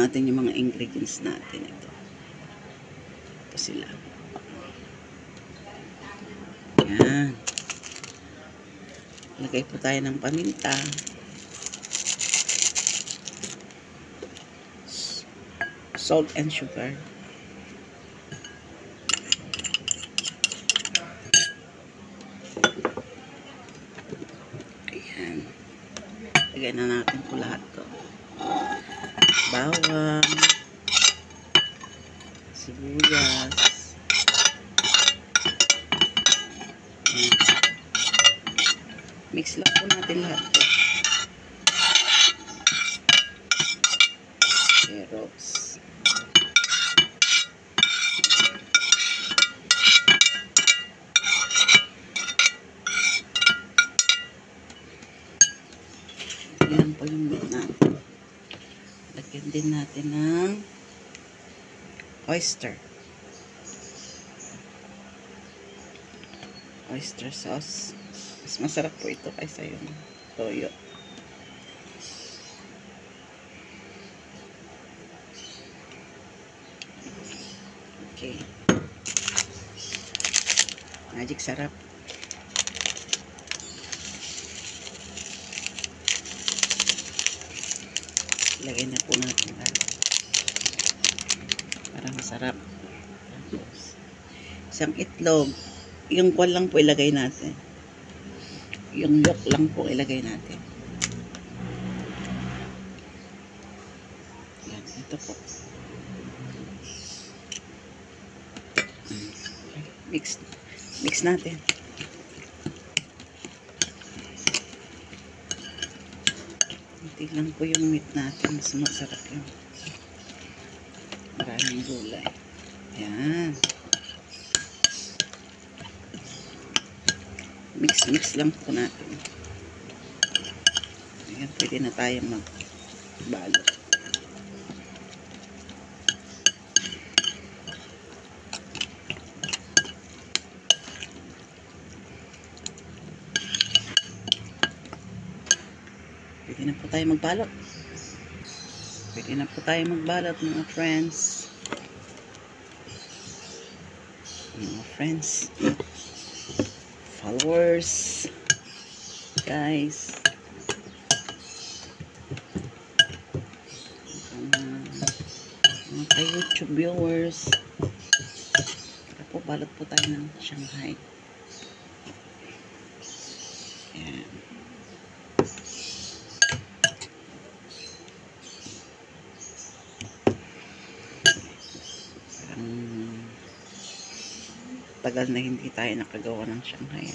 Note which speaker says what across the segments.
Speaker 1: natin yung mga ingredients natin. Ito sila. Yan. Lagay po tayo ng paminta. Salt and sugar. Ayan. Lagay na natin po lahat to. Bawang. Sibuyas. Ayan. Mix lang po natin lahat to. Carrots. Yan po yung meat natin. Lagyan din natin ng oyster sauce. Mas masarap po ito kaysa yung toyo. Okay. Magic sarap. Lagay na po natin para masarap. Tapos, isang itlog. Yung kwan lang po ilagay natin. Yung yolk lang po ilagay natin. Yan, ito po. Mix natin. Kunti lang po yung meat natin. Mas masarap yun. Maraming gulay. Yan. Mix lang po natin. Ayan, pwede na tayo magbalot. Pwede na po tayo magbalot. Pwede na po tayo magbalot, mga friends. Mga friends. Followers. Guys. Mga ka-YouTube viewers. Tara po, balot po tayo ng Shanghai. Ayan. Tagal na hindi tayo nakagawa ng Shanghai.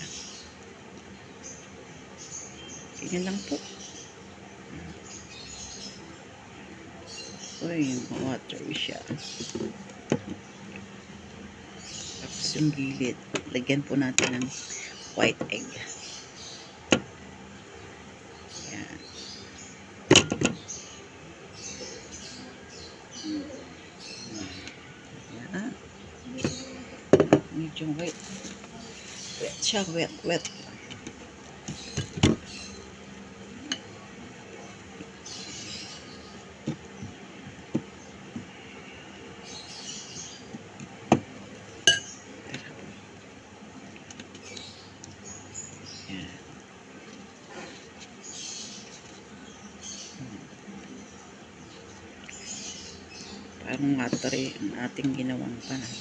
Speaker 1: Ganyan lang po. Uy, watery siya. Tapos yung gilid, lagyan po natin ng white egg. Yan. Yan. Medyo wet. Wet siya, wet. Parang watery ang ating ginawang panan.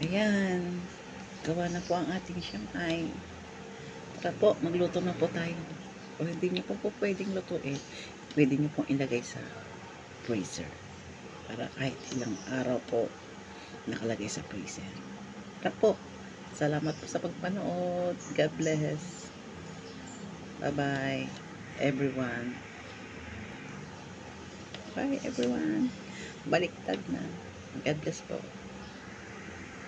Speaker 1: Ayan. Gawa na po ang ating Shanghai. Tara po, magluto na po tayo. O hindi nyo po pwedeng lutuin. Pwede nyo pong ilagay sa freezer. Para kahit ilang araw po nakalagay sa freezer. Tara po. Salamat po sa pagpanood. God bless. Bye-bye, everyone. Bye, everyone. Baliktad na. God bless po.